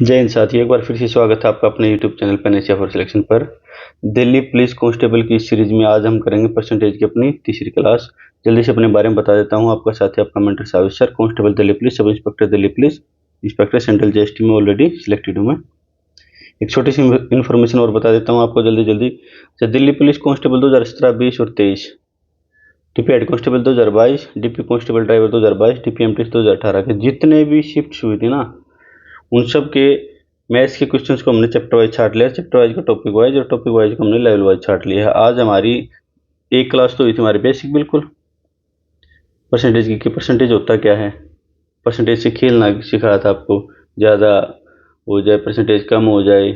जय हिंद साथियों, एक बार फिर से स्वागत है आपका अपने YouTube channel pen Asia for selection पर। दिल्ली पुलिस कांस्टेबल की इस सीरीज में आज हम करेंगे परसेंटेज की अपनी तीसरी क्लास। जल्दी से अपने बारे में बता देता हूं। आपका साथी आपका mentor Savish sir, constable Delhi police, sub inspector Delhi police, inspector central GST में ऑलरेडी सिलेक्टेड हूँ मैं। एक छोटी सी इन्फॉर्मेशन और बता देता हूँ आपको जल्दी जल्दी। दिल्ली पुलिस कांस्टेबल 2017, 20 और 23, DP head constable 2022, DP constable driver 2022, DP MT 2018 के जितने भी शिफ्ट हुई थी ना, उन सब के मैथ्स के क्वेश्चंस को हमने चैप्टर वाइज छाट लिया। चैप्टर वाइज का टॉपिक वाइज और टॉपिक वाइज को हमने लेवल वाइज छाट लिया है। आज हमारी एक क्लास तो हुई थी हमारी बेसिक, बिल्कुल परसेंटेज की कि परसेंटेज होता क्या है, परसेंटेज से खेलना सिखाया था आपको, ज़्यादा हो जाए परसेंटेज कम हो जाए,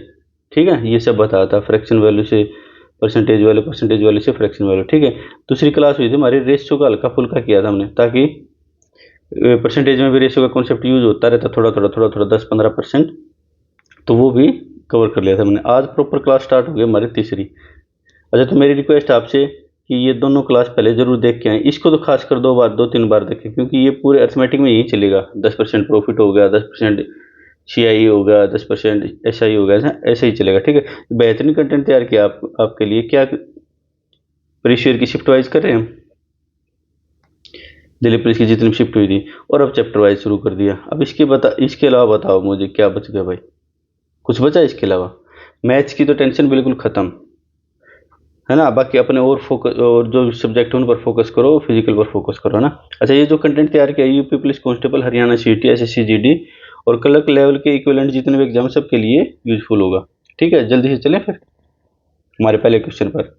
ठीक है, ये सब बताया था। फ्रैक्शन वैल्यू से परसेंटेज वैल्यू, परसेंटेज वैल्यू से फ्रैक्शन वैल्यू, ठीक है। दूसरी क्लास हुई थी हमारी रेशियो का, हल्का फुल्का किया था हमने, ताकि परसेंटेज में भी रेशियो का कॉन्सेप्ट यूज होता रहता थोड़ा थोड़ा 10-15%, तो वो भी कवर कर लिया था मैंने। आज प्रॉपर क्लास स्टार्ट हो गई हमारी तीसरी। अच्छा, तो मेरी रिक्वेस्ट आपसे कि ये दोनों क्लास पहले जरूर देख के आए। इसको तो खास कर 2-3 बार देखें, क्योंकि ये पूरे अर्थमेटिक में यही चलेगा। 10% प्रॉफिट हो गया, 10% CI हो गया, 10% SI हो गया, ऐसे ही चलेगा, ठीक है। बेहतरीन कंटेंट तैयार किया आपके लिए। क्या प्रीवियस ईयर की शिफ्ट वाइज कर रहे हैं, दिल्ली पुलिस की जितनी शिफ्ट हुई थी, और अब चैप्टर वाइज शुरू कर दिया। अब इसके अलावा बताओ मुझे क्या बच गया भाई, कुछ बचा इसके अलावा? मैथ्स की तो टेंशन बिल्कुल खत्म है ना। बाकी अपने और फोकस, और जो सब्जेक्ट है उन पर फोकस करो, फिजिकल पर फोकस करो ना। अच्छा, ये जो कंटेंट तैयार किया UP police constable, Haryana CET, SSC GD और क्लर्क लेवल के इक्विवेलेंट जितने भी एग्जाम, सबके लिए यूजफुल होगा, ठीक है। जल्दी से चलें फिर हमारे पहले क्वेश्चन पर।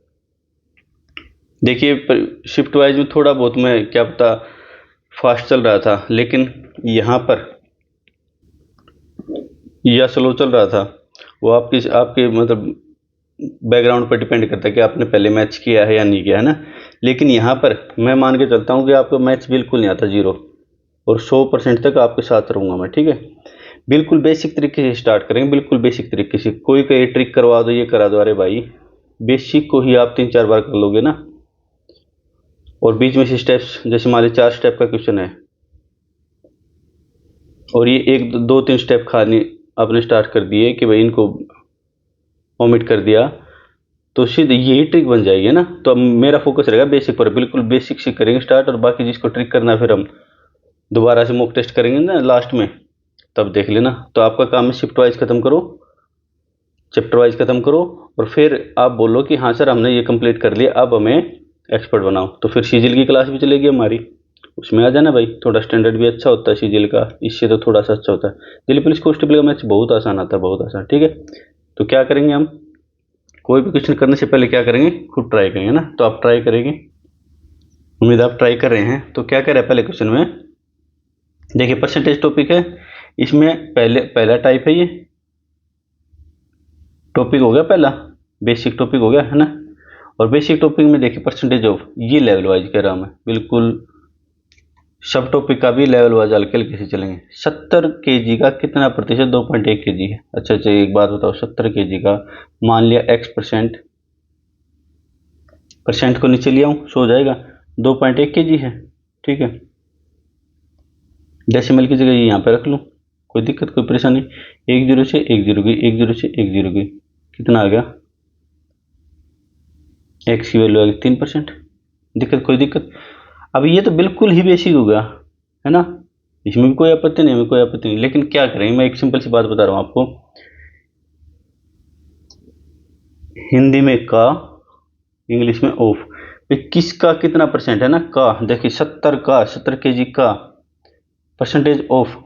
देखिए, शिफ्ट वाइज में थोड़ा बहुत मैं क्या पता फास्ट चल रहा था, लेकिन यहाँ पर या स्लो चल रहा था, वो आपके मतलब बैकग्राउंड पर डिपेंड करता है कि आपने पहले मैच किया है या नहीं किया है ना। लेकिन यहाँ पर मैं मान के चलता हूँ कि आपको मैच बिल्कुल नहीं आता, 0, और 100% तक आपके साथ रहूँगा मैं, ठीक है। बिल्कुल बेसिक तरीके से स्टार्ट करेंगे, बिल्कुल बेसिक तरीके से। कोई कहे ट्रिक करवा दो, ये करा दो, अरे भाई बेसिक को ही आप 3-4 बार कर लोगे ना। और बीच में से स्टेप्स, जैसे मान लीजिए 4 स्टेप का क्वेश्चन है और ये 1-2-3 स्टेप खाने आपने स्टार्ट कर दिए कि भाई इनको ओमिट कर दिया, तो सीधे यही ट्रिक बन जाएगी ना। तो अब मेरा फोकस रहेगा बेसिक पर, बिल्कुल बेसिक से करेंगे स्टार्ट, और बाकी जिसको ट्रिक करना फिर हम दोबारा से मॉक टेस्ट करेंगे ना लास्ट में, तब देख लेना। तो आपका काम है शिफ्ट वाइज खत्म करो, चैप्टर वाइज खत्म करो, और फिर आप बोलो कि हाँ सर हमने ये कंप्लीट कर लिया, अब हमें एक्सपर्ट बनाओ। तो फिर सीजीएल की क्लास भी चलेगी हमारी, उसमें आ जाना भाई। थोड़ा स्टैंडर्ड भी अच्छा होता है सीजीएल का, इससे तो थोड़ा सा अच्छा होता है। दिल्ली पुलिस कांस्टेबल का मैच बहुत आसान आता है, बहुत आसान, ठीक है। तो क्या करेंगे हम, कोई भी क्वेश्चन करने से पहले क्या करेंगे, खुद ट्राई करेंगे ना। तो आप ट्राई करेंगे, उम्मीद आप ट्राई कर रहे हैं। तो क्या करें पहले क्वेश्चन में, देखिए परसेंटेज टॉपिक है, इसमें पहला टाइप है, ये टॉपिक हो गया पहला, बेसिक टॉपिक हो गया है ना। और बेसिक टॉपिक में देखिए परसेंटेज ऑफ, ये लेवल वाइज कह रहा हूं मैं, बिल्कुल सब टॉपिक का भी लेवल वाइज हल्के हल्के से चलेंगे। 70 kg का कितना प्रतिशत, 2.1 kg है। अच्छा, एक बात बताओ, 70 kg का मान लिया X%, परसेंट को नीचे लिया हूँ, सो जाएगा 2.1 kg है, ठीक है। डेसिमल की जगह ये यहाँ पे रख लूँ, कोई दिक्कत कोई परेशानी? 1 0 से 1 0 गई, 1 0 से 1 0 गई, कितना आ गया? X की वैल्यू आ गई 3%। दिक्कत कोई दिक्कत? अब ये तो बिल्कुल ही बेसिक होगा, है ना, इसमें भी कोई आपत्ति नहीं, हमें कोई आपत्ति नहीं। लेकिन क्या करेंगे, मैं एक सिंपल सी बात बता रहा हूँ आपको। हिंदी में का, इंग्लिश में ऑफ, किसका कितना परसेंट है ना, का। देखिए 70 kg का परसेंटेज ऑफ,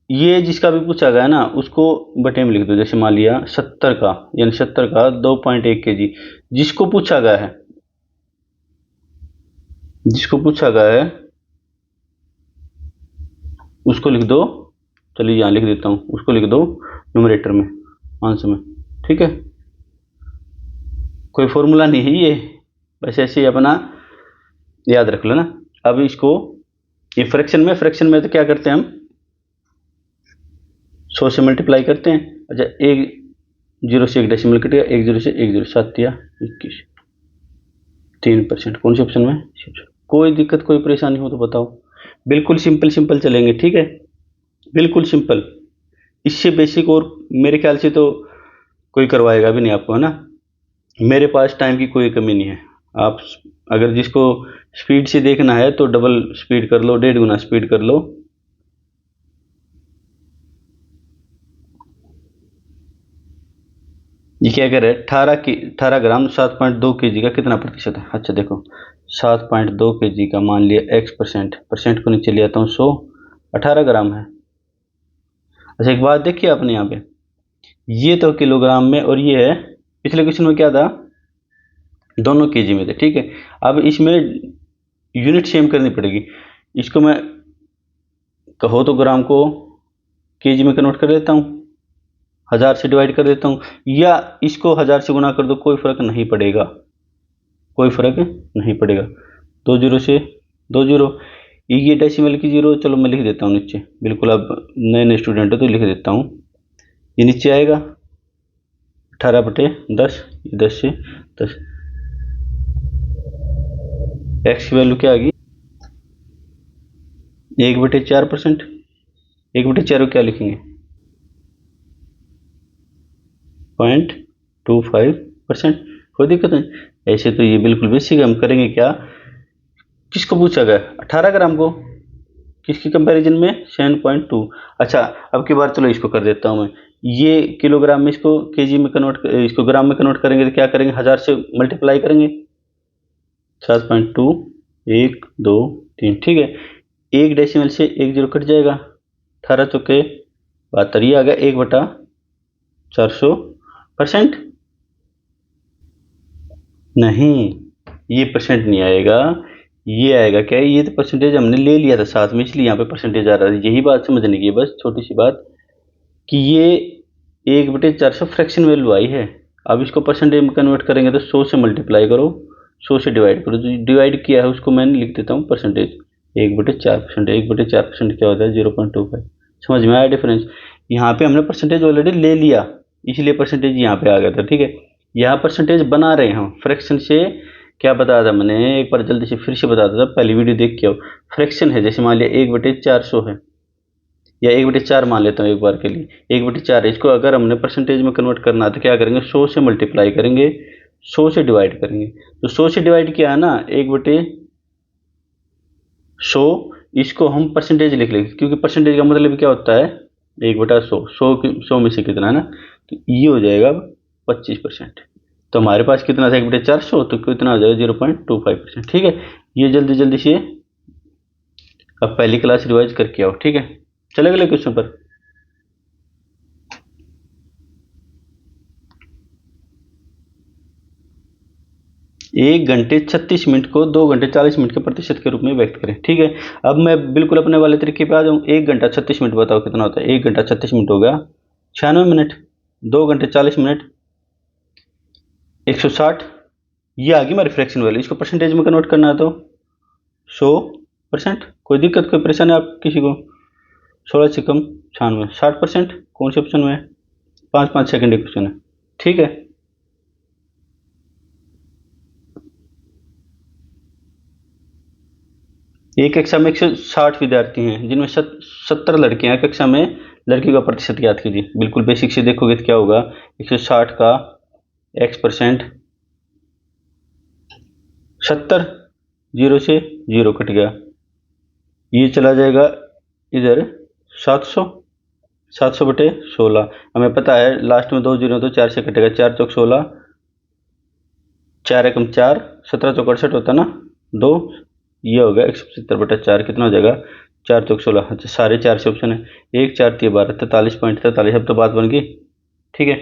ये जिसका भी पूछा गया ना उसको बटे में लिख दो। जैसे मान लिया 70 का, यानी 70 का 2.1 kg, जिसको पूछा गया है, जिसको पूछा गया है उसको लिख दो। चलिए यहाँ लिख देता हूँ, उसको लिख दो न्यूमरेटर में, आंसर में, ठीक है। कोई फॉर्मूला नहीं है ये, बस ऐसे ही अपना याद रख लो ना। अब इसको ये फ्रैक्शन में तो क्या करते हैं हम, 100 से मल्टीप्लाई करते हैं। अच्छा, 1 0 से 1 डेसिमल कटेगा, 1 0 से 1 0, 7 या 21, 3%। कौन से ऑप्शन में? कोई दिक्कत कोई परेशानी हो तो बताओ। बिल्कुल सिंपल चलेंगे, ठीक है, बिल्कुल सिंपल। इससे बेसिक और मेरे ख्याल से तो कोई करवाएगा भी नहीं आपको, है ना। मेरे पास टाइम की कोई कमी नहीं है। आप अगर जिसको स्पीड से देखना है तो डबल स्पीड कर लो, 1.5 गुना स्पीड कर लो। ये क्या कह रहा है, 18 ग्राम 7.2 केजी का कितना प्रतिशत है। अच्छा देखो, 7.2 केजी का मान लिया x परसेंट, परसेंट को नीचे ले आता हूँ 100, 18 ग्राम है। अच्छा एक बात देखिए आपने यहाँ पे, ये तो किलोग्राम में और ये है, पिछले क्वेश्चन में क्या था, दोनों केजी में थे, ठीक है। अब इसमें यूनिट सेम करनी पड़ेगी। इसको मैं कहो तो ग्राम को केजी में कन्वर्ट कर देता हूँ, 1000 से डिवाइड कर देता हूँ, या इसको 1000 से गुना कर दो, कोई फर्क नहीं पड़ेगा, कोई फर्क नहीं पड़ेगा। 2 जीरो से 2 जीरो, ये डेसिमल की जीरो, चलो मैं लिख देता हूँ नीचे, बिल्कुल अब नए नए स्टूडेंट हो तो लिख देता हूँ। ये नीचे आएगा 18/10, 10 से 10, एक्स की वैल्यू क्या आ गई, 1/4%। 1/4 को क्या लिखेंगे, 0.25%। कोई दिक्कत नहीं, ऐसे तो ये बिल्कुल बेसिक, हम करेंगे क्या, किसको पूछा गया, 18 ग्राम को, किसकी कंपैरिजन में, 7.2। अच्छा अब की बार चलो इसको कर देता हूँ मैं, ये किलोग्राम में, इसको केजी में कन्वर्ट, इसको ग्राम में कन्वर्ट करेंगे तो क्या करेंगे, 1000 से मल्टीप्लाई करेंगे, 7.2, 1 2 3, ठीक है। एक डेसिमल से एक जीरो कट जाएगा, 18 चौके 72, ये आ गया 1/400%। नहीं, ये परसेंट नहीं आएगा, ये आएगा क्या, ये तो परसेंटेज हमने ले लिया था साथ में, इसलिए यहाँ पे परसेंटेज आ रहा है। यही बात समझने की है बस, छोटी सी बात, कि ये 1/400 फ्रैक्शन वैल्यू आई है। अब इसको परसेंटेज में कन्वर्ट करेंगे तो 100 से मल्टीप्लाई करो, 100 से डिवाइड करो, जो डिवाइड किया है उसको मैंने लिख देता हूँ परसेंटेज, 1/4%। 1/4% क्या होता है, 0.25। समझ में आया डिफरेंस। यहाँ पे हमने परसेंटेज ऑलरेडी ले लिया, इसलिए परसेंटेज यहाँ पे आ गया था, ठीक है। यहाँ परसेंटेज बना रहे हैं हम फ्रैक्शन से। क्या बताया था मैंने, एक बार जल्दी से फिर से बताता था, पहली वीडियो देख के आओ। फ्रैक्शन है, जैसे मान लिया 1/400 है, या 1/4 मान लेता हूँ एक बार के लिए, 1/4 है, इसको अगर हमने परसेंटेज में कन्वर्ट करना है तो क्या करेंगे, 100 से मल्टीप्लाई करेंगे, 100 से डिवाइड करेंगे। तो 100 से डिवाइड किया है ना, 1/100, इसको हम परसेंटेज लिख लेंगे, क्योंकि परसेंटेज का मतलब क्या होता है, 1/100, 100 में से कितना है ना, तो ये हो जाएगा 25%। तो हमारे पास कितना था, 1/400, तो कितना हो जाएगा, 0.25%, ठीक है। ये जल्दी जल्दी से अब पहली क्लास रिवाइज करके आओ, ठीक है। चले अगले क्वेश्चन पर। 1 घंटे 36 मिनट को 2 घंटे 40 मिनट के प्रतिशत के रूप में व्यक्त करें, ठीक है। अब मैं बिल्कुल अपने वाले तरीके पे आ जाऊँ। 1 घंटा 36 मिनट बताओ कितना होता है, 1 घंटा 36 मिनट हो गया 96 मिनट, 2 घंटे 40 मिनट 160, ये आ गई हमारी फ्रैक्शन वैल्यू। इसको परसेंटेज में कन्वर्ट करना है तो 100%। कोई दिक्कत कोई परेशानी आप किसी को, 16 से कम 96, 60%। कौन से ऑप्शन में है, 5 सेकंड क्वेश्चन है, ठीक है। एक कक्षा में 160 विद्यार्थी हैं, जिनमें 70 लड़कियां हैं। कक्षा में लड़की का प्रतिशत ज्ञात कीजिए। बिल्कुल बेसिक से देखोगे तो क्या होगा, 160 का x%, 70, जीरो से जीरो कट गया, ये चला जाएगा इधर 700, 700/16। हमें पता है लास्ट में 2 जीरो तो 4 से कटेगा, 4 चौक 16, 4 एकम 4, 17 चौक 68 होता ना 2, ये हो गया 175/4, कितना हो जाएगा, 4 चौक 16। अच्छा सारे 4 से ऑप्शन है, 1 4 3 12, 43.43। अब तो बात बन गई, ठीक है,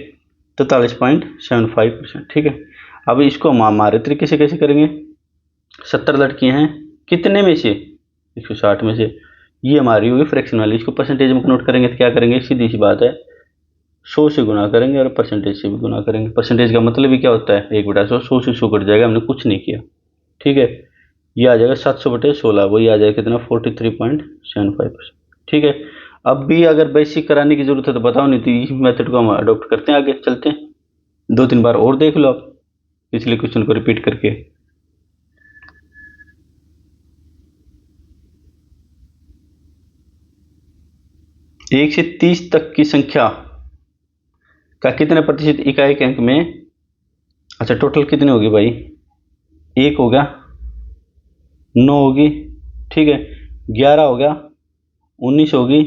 43.75%, ठीक है। अब इसको हम हमारे तरीके से कैसे करेंगे, 70 लड़कियां हैं, कितने में से, 160 में से, ये हमारी होगी फ्रैक्शन वाली। इसको परसेंटेज में कन्वर्ट करेंगे तो क्या करेंगे, सीधी सी बात है, 100 से गुना करेंगे और परसेंटेज से भी गुना करेंगे। परसेंटेज का मतलब ही क्या होता है, 1/100, 100 से 100 कट जाएगा, हमने कुछ नहीं किया, ठीक है। ये आ जाएगा 700/16, वही आ जाएगा कितना, 43.75%, ठीक है। अब भी अगर बेसिक कराने की जरूरत है तो बताओ, नहीं तो इस मेथड को हम अडॉप्ट करते हैं, आगे चलते हैं। 2-3 बार और देख लो आप पिछले क्वेश्चन को रिपीट करके। 1 से 30 तक की संख्या का कितने प्रतिशत इकाई के अंक में, अच्छा टोटल कितनी होगी भाई, 1 हो गया, 9 होगी, ठीक है, 11 हो गया, 19 होगी,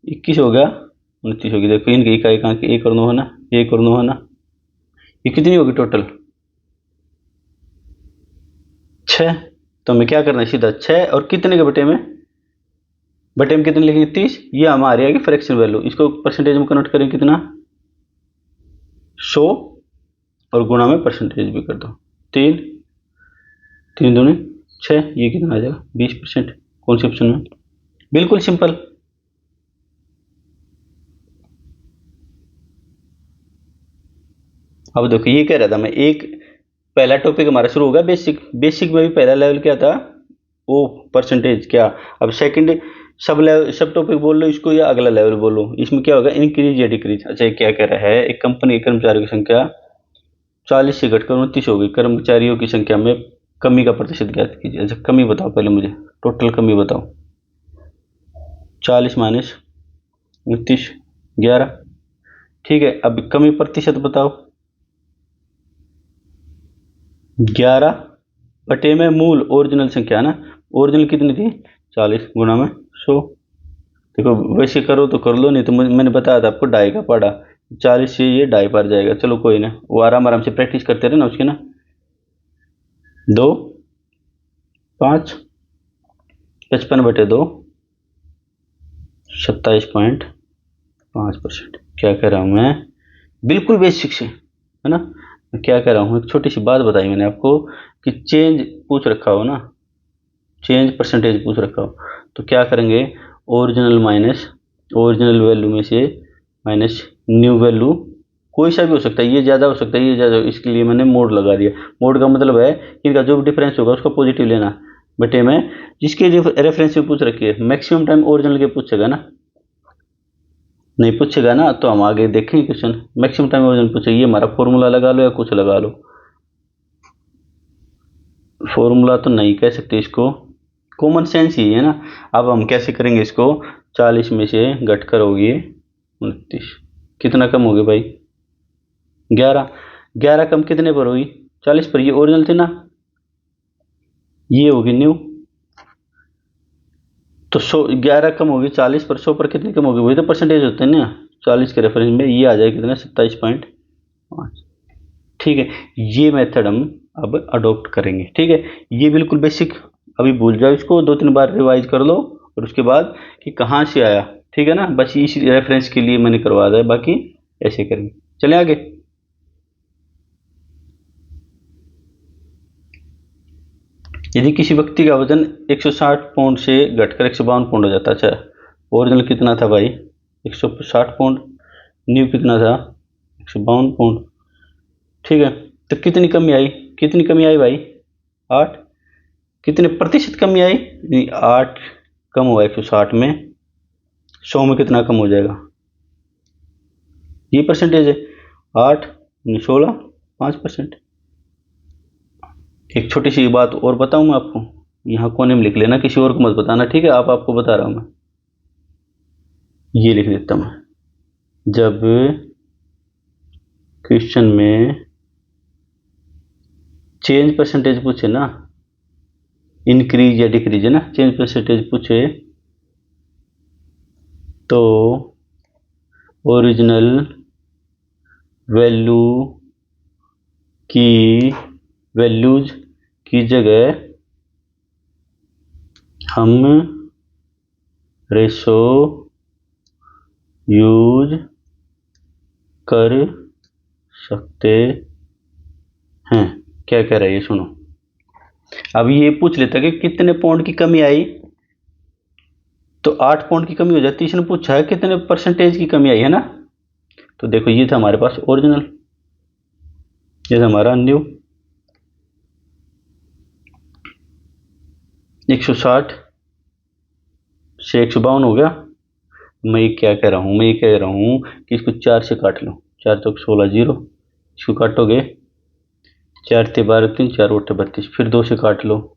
21 हो गया, 29 होगी। देखो इनकी इकाई का अंक 1 और 9 है ना, 1 और 9 है ना, ये कितनी होगी टोटल, 6। तो हमें क्या करना है, सीधा 6 और कितने के बटे में, बटे में कितने लिखेंगे, 30। ये हमारी आएगी फ्रैक्शन वैल्यू, इसको परसेंटेज में कन्वर्ट करें कितना, 100 और गुणा में परसेंटेज भी कर दो, 3 3 दूनी 6, ये कितना आ जाएगा 20%। कौन से ऑप्शन में, बिल्कुल सिंपल। अब देखो ये कह रहा था मैं, एक पहला टॉपिक हमारा शुरू होगा बेसिक, बेसिक में भी पहला लेवल क्या था, वो परसेंटेज क्या। अब सेकंड सब लेवल, सब टॉपिक बोल लो इसको या अगला लेवल बोलो, इसमें क्या होगा, इंक्रीज या डिक्रीज। अच्छा ये क्या कह रहा है, एक कंपनी के कर्मचारियों की संख्या 40 से घटकर 29 हो गई, कर्मचारियों की संख्या में कमी का प्रतिशत ज्ञात कीजिए। अच्छा कमी बताओ पहले मुझे, टोटल कमी बताओ, 40 माइनस 29 11, ठीक है। अब कमी प्रतिशत बताओ, 11 बटे में मूल ओरिजिनल संख्या ना, ओरिजिनल कितनी थी 40 गुणा में 100। देखो वैसे करो तो कर लो, नहीं तो मैंने बताया था आपको ढाई का पढ़ा, 40 से ये ढाई पर जाएगा। चलो कोई ना, वो आराम आराम से प्रैक्टिस करते रहे ना उसके ना। 2 5 55 बटे 2 27.5%। क्या कह रहा हूँ मैं, बिल्कुल बेसिक से है ना। मैं क्या कह रहा हूँ, एक छोटी सी बात बताई मैंने आपको कि चेंज पूछ रखा हो ना, चेंज परसेंटेज पूछ रखा हो, तो क्या करेंगे, ओरिजिनल माइनस ओरिजिनल वैल्यू में से माइनस न्यू वैल्यू, कोई सा भी हो सकता है, ये ज़्यादा हो सकता है ये ज़्यादा, इसके लिए मैंने मोड लगा दिया। मोड का मतलब है कि इनका जो भी डिफरेंस होगा उसका पॉजिटिव लेना, बटे में जिसके रेफरेंस में पूछ रखी है, मैक्सिमम टाइम ओरिजिनल के पूछेगा ना, नहीं पूछेगा ना तो हम आगे देखेंगे क्वेश्चन। मैक्सिमम टाइम ओरिजिनल पूछेगा, ये हमारा फॉर्मूला लगा लो या कुछ लगा लो, फॉर्मूला तो नहीं कह सकते इसको, कॉमन सेंस ही है ना। अब हम कैसे करेंगे इसको, 40 में से घटकर होगी 29, कितना कम हो गया भाई 11, 11 कम कितने पर होगी 40 पर, ये ओरिजिनल थे ना, ये होगी न्यू। तो 100, 11 कम होगी 40 पर, 100 पर कितनी कम होगी, वही तो परसेंटेज होते हैं ना 40 के रेफरेंस में, ये आ जाएगा कितना 27.5। ठीक है, ये मेथड हम अब अडॉप्ट करेंगे, ठीक है। ये बिल्कुल बेसिक, अभी भूल जाओ इसको, 2-3 बार रिवाइज कर लो और उसके बाद कि कहाँ से आया, ठीक है ना, बस इस रेफरेंस के लिए मैंने करवा दिया, बाकी ऐसे करेंगे। चले आगे, यदि किसी व्यक्ति का वजन 160 पाउंड से घटकर 152 पाउंड हो जाता है, अच्छा ओरिजिनल कितना था भाई 160 पाउंड, न्यू कितना था 152 पाउंड, ठीक है। तो कितनी कमी आई, कितनी कमी आई भाई 8, कितने प्रतिशत कमी आई, 8 कम हुआ 160 में, 100 में कितना कम हो जाएगा, ये परसेंटेज है 8 16 5%। एक छोटी सी बात और बताऊं मैं आपको, यहाँ कोने में लिख लेना, किसी और को मत बताना, ठीक है, आप आपको बता रहा हूं मैं, ये लिख देता हूं, जब क्वेश्चन में चेंज परसेंटेज पूछे ना, इंक्रीज या डिक्रीज है ना, चेंज परसेंटेज पूछे तो ओरिजिनल वैल्यू की वैल्यूज की जगह हम रेशो यूज कर सकते हैं। क्या कह रहा है ये सुनो, अब ये पूछ लेता कि कितने पाउंड की कमी आई, तो 8 पाउंड की कमी हो जाती है, इसने पूछा है कितने परसेंटेज की कमी आई है ना। तो देखो ये था हमारे पास ओरिजिनल, ये था हमारा न्यू, 160 से 152 हो गया। मैं ये क्या कह रहा हूँ, मैं ये कह रहा हूँ कि इसको 4 से काट लो, 4 चौक 16 0, इसको काटोगे 4 ते 12 3, 4 8 32, फिर 2 से काट लो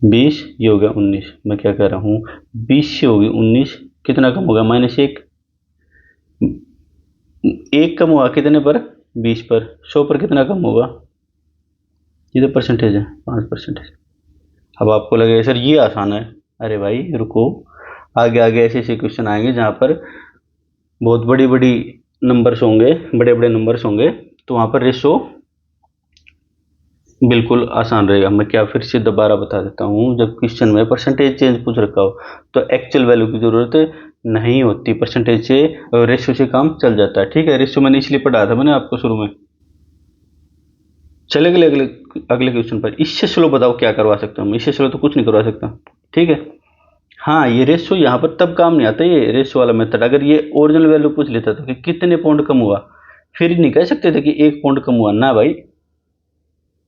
20, ये हो गया 19। मैं क्या कह रहा हूँ 20 से होगी 19 कितना कम होगा, -1। 1 कम हुआ कितने पर, 20 पर। 100 पर कितना कम होगा, ये तो परसेंटेज है, 5%। अब आपको लगेगा सर ये आसान है, अरे भाई रुको, आगे आगे ऐसे ऐसे क्वेश्चन आएंगे जहाँ पर बहुत बड़ी बड़ी नंबर्स होंगे, बड़े बड़े नंबर्स होंगे, तो वहाँ पर रेशो बिल्कुल आसान रहेगा। मैं क्या फिर से दोबारा बता देता हूँ, जब क्वेश्चन में परसेंटेज चेंज पूछ रखा हो तो एक्चुअल वैल्यू की जरूरत नहीं होती, परसेंटेज से रेशियो से काम चल जाता है। ठीक है, रेशियो मैंने इसलिए पढ़ाया था मैंने आपको शुरू में। चले अगले अगले अगले क्वेश्चन पर। इससे स्लो बताओ क्या करवा सकता हूँ, इससे स्लो तो कुछ नहीं करवा सकता। ठीक है, हाँ ये रेशियो यहाँ पर तब काम नहीं आता, ये रेशियो वाला मेथड। अगर ये ओरिजिनल वैल्यू पूछ लेता तो कि कितने पॉइंट कम हुआ, फिर नहीं कह सकते थे कि 1 पॉइंट कम हुआ ना भाई,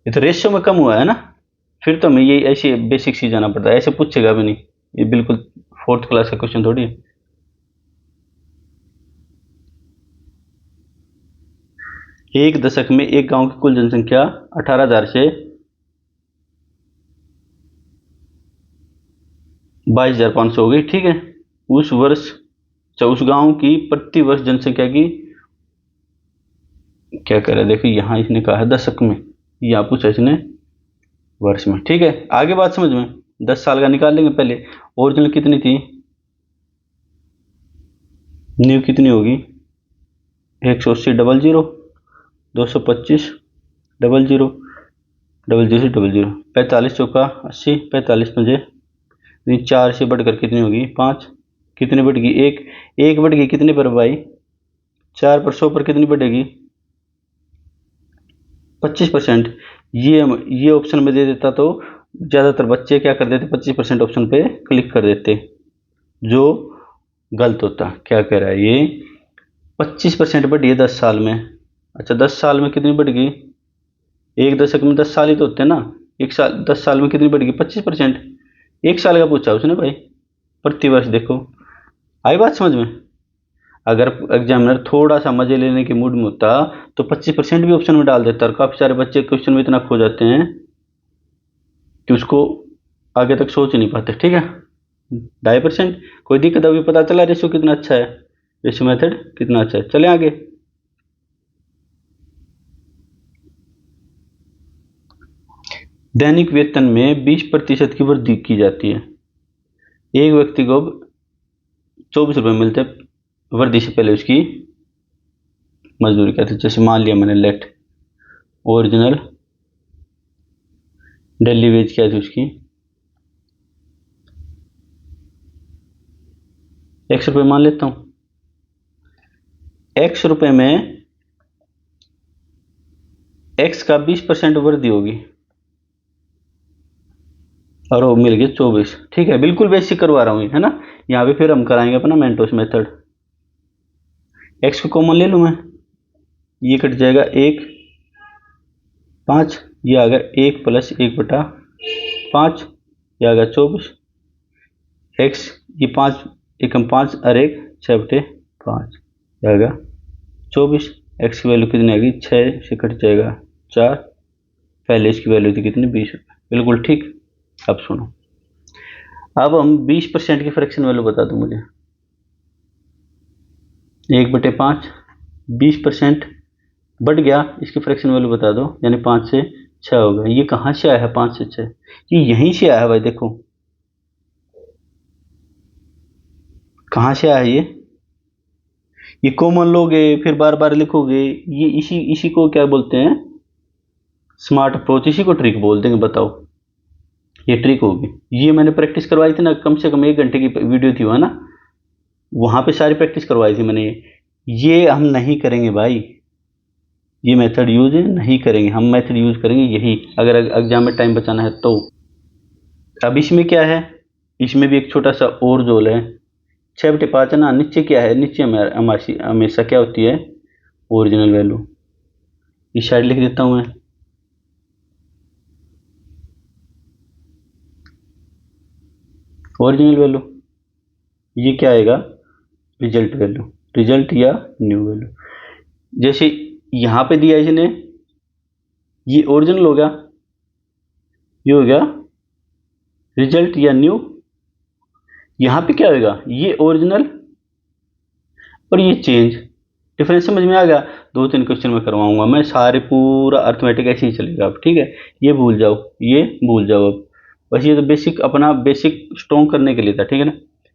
ये तो रेशियो में कम हुआ है ना। फिर तो हमें ये ऐसे बेसिक ही जाना पड़ता है, ऐसे पूछेगा भी नहीं, ये बिल्कुल 4th क्लास का क्वेश्चन थोड़ी है। एक दशक में एक गांव की कुल जनसंख्या 18,000 से 22,500 हो गई। ठीक है, उस वर्ष उस गांव की प्रति वर्ष जनसंख्या की क्या कह रहा है, देखिए यहाँ इसने कहा है दशक में, यहाँ पूछा इसने वर्ष में। ठीक है, आगे बात समझ में। 10 साल का निकाल लेंगे पहले। ओरिजिनल कितनी थी, न्यू कितनी होगी, 180 double zero, 225 double zero, double zero से डबल जीरो, 45 चौका 80, 45 पंजे 4 से बढ़कर कितनी होगी, 5। कितनी बढ़ गई, 1। 1 बढ़ गई कितने पर भाई, 4 पर। 100 पर कितनी बढ़ेगी, 25%। ये ऑप्शन में दे देता तो ज़्यादातर बच्चे क्या कर देते, 25% ऑप्शन पे क्लिक कर देते, जो गलत होता। क्या कह रहा है ये, 25% बढ़ी है 10 साल में। अच्छा 10 साल में कितनी बढ़ गई, एक दशक में 10 साल ही तो होते हैं ना, एक साल 10 साल में कितनी बढ़ गई, 25%। 1 साल का पूछा उसने भाई, प्रति वर्ष। देखो आई बात समझ में। अगर एग्जामिनर थोड़ा सा मजे लेने के मूड में होता तो 25% भी ऑप्शन में डाल देता, और काफी सारे बच्चे क्वेश्चन में इतना खो जाते हैं कि उसको आगे तक सोच नहीं पाते। ठीक है, 2.5%, कोई दिक्कत, अभी पता चला रेशियो कितना अच्छा है, रेशियो मेथड कितना अच्छा है। चले आगे। दैनिक वेतन में 20% की वृद्धि की जाती है। एक व्यक्ति को 24 रुपये मिलते वृद्धि से पहले उसकी मजदूरी क्या थी, जैसे मान लिया मैंने लेट ओरिजिनल डेली वेज क्या थी उसकी, 100 रुपये मान लेता हूँ। 100 रुपये में x का 20% वृद्धि होगी, और वो मिल गया 24। ठीक है, बिल्कुल बेसिक करवा रहा हूँ है ना। यहाँ पे फिर हम कराएंगे अपना मेंटोस मेथड। x को कॉमन ले लूँ मैं, ये कट जाएगा 1, 5, ये आ गया 1 + 1/5, ये आ गया 24। x ये 5 एकम 5 और 1 6/5, ये आ गया 24। x की वैल्यू कितनी आएगी, 6 से कट जाएगा 4, पहले इसकी वैल्यू थी कितनी, 20 रुपये। बिल्कुल ठीक। अब सुनो, अब हम 20% की फ्रैक्शन वैल्यू बता दो मुझे। 1/5, 20% बढ़ गया, इसकी फ्रैक्शन वैल्यू बता दो, यानी 5 से 6 हो गया। ये कहाँ से आया है 5 से 6, ये यहीं से आया है भाई। देखो कहाँ से आया है ये कॉमन लोगे फिर बार बार लिखोगे, ये इसी इसी को क्या बोलते हैं, स्मार्ट अप्रोच, इसी को ट्रिक बोल देंगे। बताओ, ये ट्रिक होगी। ये मैंने प्रैक्टिस करवाई थी ना, कम से कम 1 घंटे की वीडियो थी वह ना, वहां पे सारी प्रैक्टिस करवाई थी मैंने। ये हम नहीं करेंगे भाई, ये मेथड यूज नहीं करेंगे हम, मेथड यूज करेंगे यही, अगर एग्जाम में टाइम बचाना है तो। अब इसमें क्या है, इसमें भी एक छोटा सा और जोल है। 6/5 है ना, नीचे क्या है, नीचे हमेशा क्या होती है, ओरिजिनल वैल्यू। इस साइड लिख देता हूं मैं, ओरिजिनल वैल्यू। ये क्या आएगा, रिजल्ट वैल्यू, रिजल्ट या न्यू वैल्यू। जैसे यहां पे दिया इसने, ये ओरिजिनल हो गया, ये हो गया रिजल्ट या न्यू, यहाँ पे क्या होगा, ये ओरिजिनल और ये चेंज। डिफरेंस समझ में आ गया। 2-3 क्वेश्चन में करवाऊंगा मैं, सारे पूरा अर्थमेटिक ऐसे ही चलेगा अब, ठीक है। ये भूल जाओ, ये भूल जाओ अब। बस ये तो बेसिक अपना बेसिक स्ट्रॉन्ग करने के लिए था, ठीक है ना।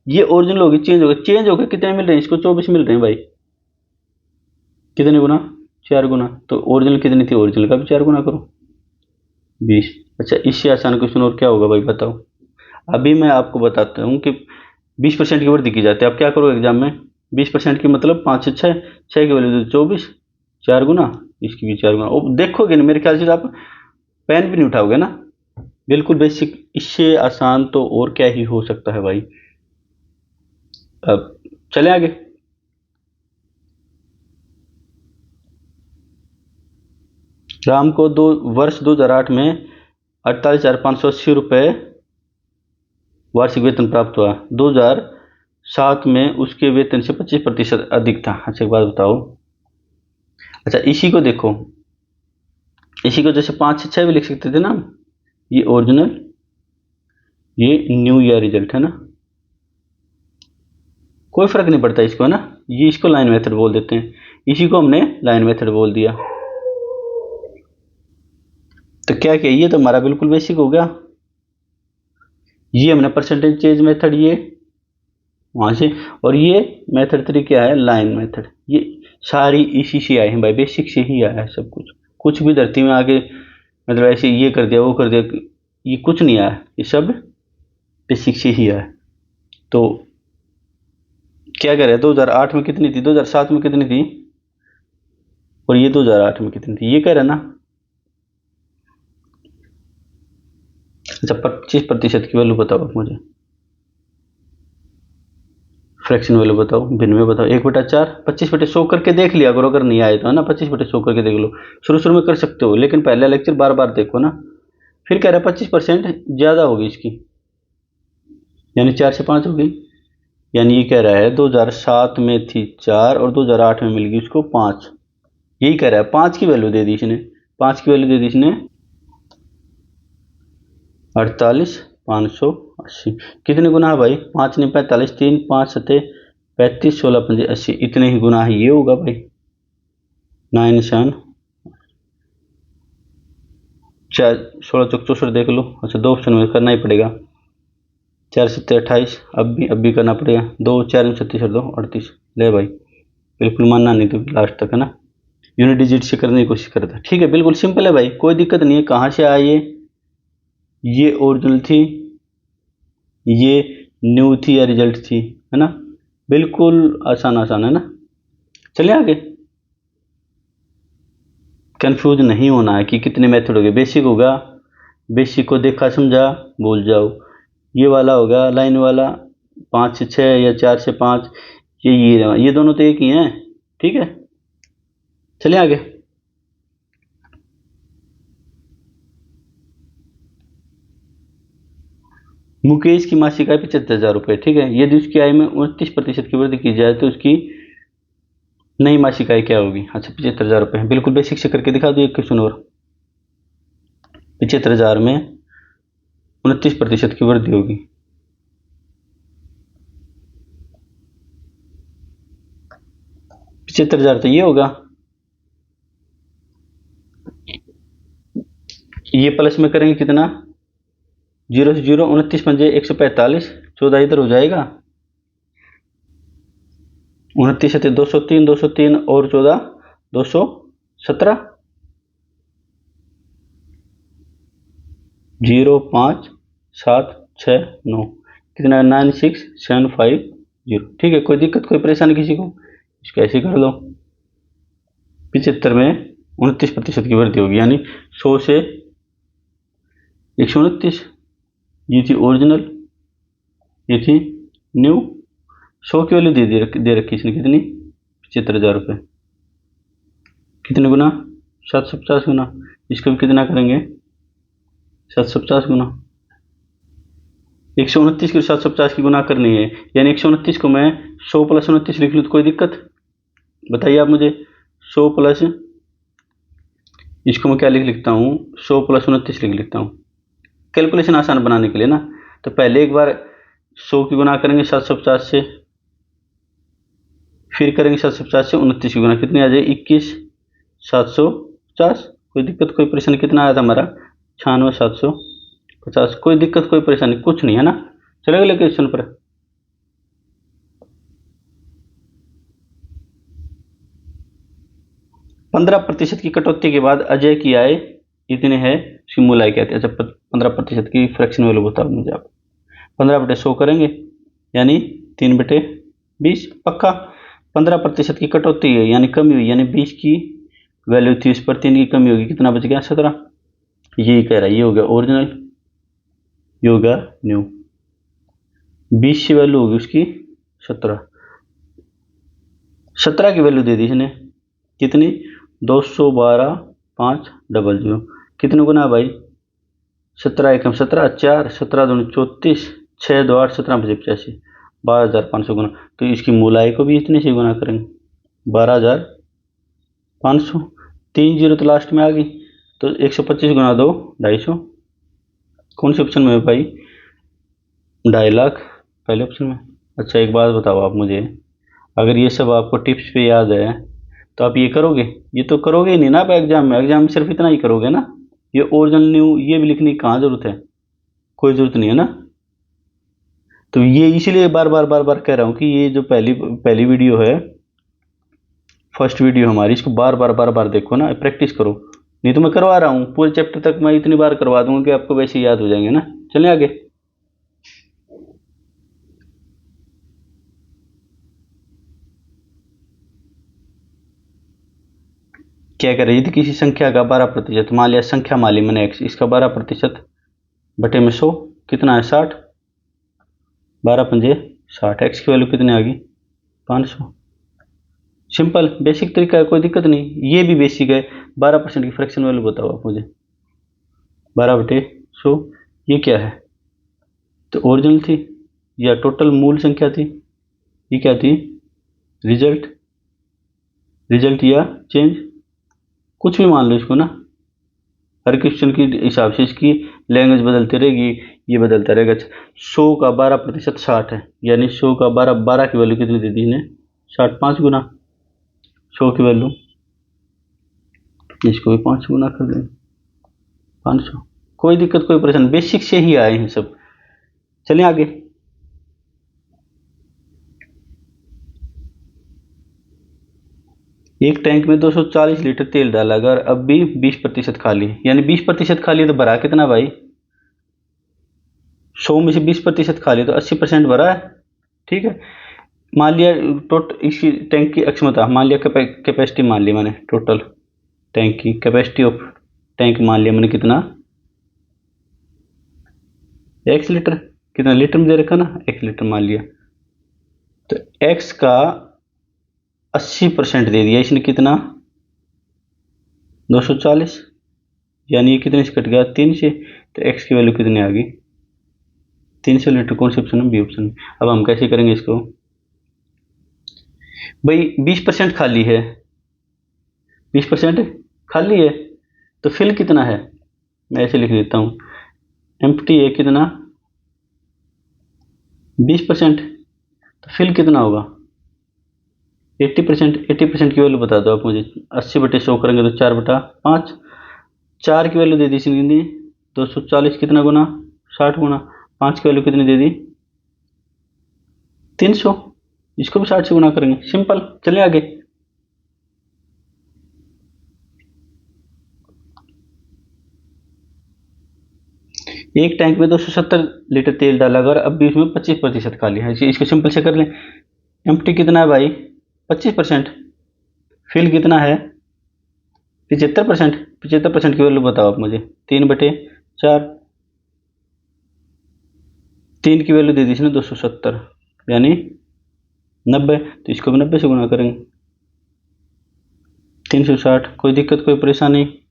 ये ओरिजिनल होगी, चेंज होगा, चेंज होगा कितने मिल रहे हैं इसको, 24 मिल रहे हैं भाई। कितने गुना, 4 गुना। तो ओरिजिनल कितनी थी, ओरिजिनल का भी 4 गुना करो, 20। अच्छा, इससे आसान क्वेश्चन और क्या होगा भाई बताओ। अभी मैं आपको बताता हूँ कि 20% की वृद्धि की जाती है। आप क्या करो एग्जाम में, 20% की मतलब 5 से 6, 6 की वैल्यू तो 24, 4 गुना, इसकी भी 4 गुना। देखोगे ना, मेरे ख्याल से तो आप पेन भी नहीं उठाओगे ना। बिल्कुल बेसिक, इससे आसान तो और क्या ही हो सकता है भाई। अब चले आगे। राम को वर्ष 2008 में 48,580 रुपये वार्षिक वेतन प्राप्त हुआ। 2007 में उसके वेतन से 25% अधिक था। अच्छा एक बात बताओ, अच्छा इसी को देखो, इसी को जैसे 5 से 6 भी लिख सकते थे ना। ये ओरिजिनल, ये न्यू ईयर रिजल्ट है ना, कोई फर्क नहीं पड़ता इसको, है ना। ये इसको लाइन मेथड बोल देते हैं, इसी को हमने लाइन मेथड बोल दिया। तो क्या किया, ये तो हमारा बिल्कुल बेसिक हो गया। ये हमने परसेंटेज चेंज मेथड, ये वहां से, और ये मेथड 3 क्या है, लाइन मेथड। ये सारी इसी से आए हैं भाई, बेसिक से ही आया है सब कुछ। कुछ भी धरती में आगे मतलब ऐसे ये कर दिया वो कर दिया, ये कुछ नहीं आया, ये सब बेसिक से ही आया। तो क्या कह रहे हैं, 2008 में कितनी थी, 2007 में कितनी थी, और ये 2008 में कितनी थी, ये कह रहे हैं ना। अच्छा 25% की वैल्यू बताओ आप मुझे, फ्रैक्शन वैल्यू बताओ, भिन्न में बताओ। 1/4, 25/100 करके देख लिया करो, अगर नहीं आए तो, है ना। 25/100 करके देख लो, शुरू शुरू में कर सकते हो, लेकिन पहले लेक्चर बार बार देखो ना। फिर कह रहा है 25% ज़्यादा होगी इसकी, यानी 4 से 5 होगी। यानी ये कह रहा है 2007 में थी 4 और 2008 में मिल गई उसको 5। यही कह रहा है, 5 की वैल्यू दे दी इसने, 5 की वैल्यू दे दी इसने 48,580। कितने गुना है भाई, 5 ने 45, 3 5 7 35, 16 5 80, इतने ही गुना है, ये होगा भाई। 9 7 4 16 चौक 64 देख लो। अच्छा 2 ऑप्शन में करना ही पड़ेगा। 4 7 28, अब भी करना पड़ेगा। 2 4 36 और 2 38। ले भाई, बिल्कुल मानना नहीं तो लास्ट तक, है ना। यूनिट डिजिट से करने की कोशिश करता, ठीक है। बिल्कुल सिंपल है भाई, कोई दिक्कत नहीं है। कहाँ से आए ये ओरिजिनल थी, ये न्यू थी या रिजल्ट थी, है ना। बिल्कुल आसान आसान है ना। चलिए आगे। कंफ्यूज नहीं होना है कि कितने मेथड हो गए। बेसिक होगा, बेसिक को देखा समझा भूल जाओ। ये वाला होगा लाइन वाला, 5 से 6 या 4 से 5, ये दोनों तो एक ही हैं, ठीक है। चलिए आगे। मुकेश की मासिक आय 75,000 रुपये, ठीक है। यदि उसकी आय में 29% की वृद्धि की जाए तो उसकी नई मासिक आय क्या होगी। अच्छा 75,000 रुपये, बिल्कुल बेसिक से करके दिखा दो एक क्वेश्चन और। 75,000 में 29% की वृद्धि होगी, 75,000 तो ये होगा। ये प्लस में करेंगे कितना, 0 से 0, 29 पंजे 145, 14 इधर हो जाएगा। 29 से 203, 203 और 14 217, 0 5 7 6 9, कितना 96750, ठीक है। कोई दिक्कत कोई परेशानी किसी को, इसको ऐसे कर लो। 75 में 29% की वृद्धि होगी, यानी 100 से 129। ये थी ओरिजिनल, ये थी न्यू। 100 की वैल्यू दे रखी इसने, कितनी, 75,000 रुपये। कितने गुना, 750 गुना। इसको भी कितना करेंगे, 750 गुना। 129 की 750 की गुना करनी है, यानी 129 को मैं 100 + 29 लिख लूँ तो कोई दिक्कत बताइए आप मुझे। 100 प्लस, इसको मैं क्या लिखता हूँ, 100 + 29 लिखता हूँ, कैलकुलेशन आसान बनाने के लिए ना। तो पहले एक बार 100 की गुना करेंगे 750 से, फिर करेंगे 750 से 29 की गुना, कितनी आ जाएगी 21 750। कोई दिक्कत कोई परेशानी, कितना आया था हमारा 96 750। कोई दिक्कत कोई परेशानी कुछ नहीं है ना। चले अगले क्वेश्चन पर। 15% की कटौती के बाद अजय की आय इतने है, उसकी मूल आय क्या थी। अच्छा 15% की फ्रैक्शन वैल्यू बताओ मुझे आप। 15/100 करेंगे यानी 3/20 पक्का। 15% की कटौती है यानी कमी हुई, यानी 20 की वैल्यू थी उस पर 3 की कमी होगी, कितना बच गया 17। यही कह रहा है, ये हो गया ओरिजिनल, ये हो गया न्यू। 20 की वैल्यू होगी उसकी 17, 17 की वैल्यू दे दी इसने, कितनी 212,500। कितने गुना भाई 17 एकम 17 4 17 दूनी 34 6 2 8 17 5 85 12,500 गुना। तो इसकी मूल आय को भी इतने से गुना करेंगे 12,500। 3 जीरो तो लास्ट में आ गई, तो 125 गुना 2 250। कौन से ऑप्शन में है भाई 2.5 लाख पहले ऑप्शन में। अच्छा एक बात बताओ आप मुझे, अगर ये सब आपको टिप्स पे याद है तो आप ये करोगे, ये तो करोगे ही नहीं ना आप एग्जाम में। एग्जाम में सिर्फ इतना ही करोगे ना, ये ओरिजिनल न्यू ये भी लिखने की कहाँ जरूरत है, कोई जरूरत नहीं है ना। तो ये इसीलिए बार बार बार बार कह रहा हूँ कि ये जो पहली वीडियो है, फर्स्ट वीडियो हमारी, इसको बार बार बार बार देखो ना, प्रैक्टिस करो। नहीं तो मैं करवा रहा हूँ पूरे चैप्टर तक, मैं इतनी बार करवा दूंगा कि आपको वैसे ही याद हो जाएंगे ना। चलें आगे। क्या करें, यदि किसी संख्या का 12%, मान लिया संख्या मान ली मैंने एक्स, इसका 12% बटे में 100 कितना है 60, 12 पंजे 60। एक्स की वैल्यू कितनी आ गई 500। सिंपल बेसिक तरीका है, कोई दिक्कत नहीं, ये भी बेसिक है। 12% की फ्रैक्शन वैल्यू बताओ आप मुझे, 12/100 ये क्या है, तो ओरिजिनल थी या टोटल मूल संख्या थी, ये क्या थी रिजल्ट, रिजल्ट या चेंज, कुछ भी मान लो इसको ना। हर क्वेश्चन के हिसाब से इसकी लैंग्वेज बदलती रहेगी, ये बदलता रहेगा। 100 का 12% 60 है, यानी 100 का 12 की वैल्यू कितनी दे दी इन्हें 60, 5 गुना 100 की वैल्यू, इसको भी 5 गुना कर दें 500। कोई दिक्कत कोई परेशानी, बेसिक से ही आए हैं सब। चलें आगे। एक टैंक में 240 लीटर तेल डाला अगर अब भी 20% खाली है, यानी 20% खाली है तो भरा कितना भाई 100 में से 20% खाली है तो 80% भरा है। ठीक है, मान लिया टोटल इसी टैंक की अक्षमता, मान लिया कैपेसिटी मान ली मैंने, टोटल टैंक की कैपेसिटी ऑफ टैंक मान लिया मैंने कितना x लीटर, कितना लीटर में दे रखा ना x लीटर मान लिया, तो x का 80% दे दिया इसने, कितना 240, यानी ये कितने से कट गया 3 से, तो x की वैल्यू कितनी आ गई 300 लीटर। कौन से ऑप्शन है बी ऑप्शन। अब हम कैसे करेंगे इसको भाई, 20% खाली है, 20% खाली है तो फिल कितना है, मैं ऐसे लिख देता हूँ एम्प्टी है कितना 20%, तो फिल कितना होगा 80%। 80% की वैल्यू बता दो आप मुझे, 80/100 करेंगे तो 4/5, 4 की वैल्यू दे दी इसने 240, कितना गुना 60 गुना 5 की वैल्यू कितनी दे दी 300, इसको भी 60 से गुना करेंगे, सिंपल। चलिए आगे। एक टैंक में 270 लीटर तेल डाला अगर अब भी उसमें 25% खाली है, इसको सिंपल से कर लें। एम्प्टी कितना है भाई 25%, फिल कितना है 75%। 75% की वैल्यू बताओ आप मुझे, 3/4, 3 की वैल्यू दे दी इसने 270 यानी 90, तो इसको भी 90 से गुना करेंगे 360। कोई दिक्कत कोई परेशानी।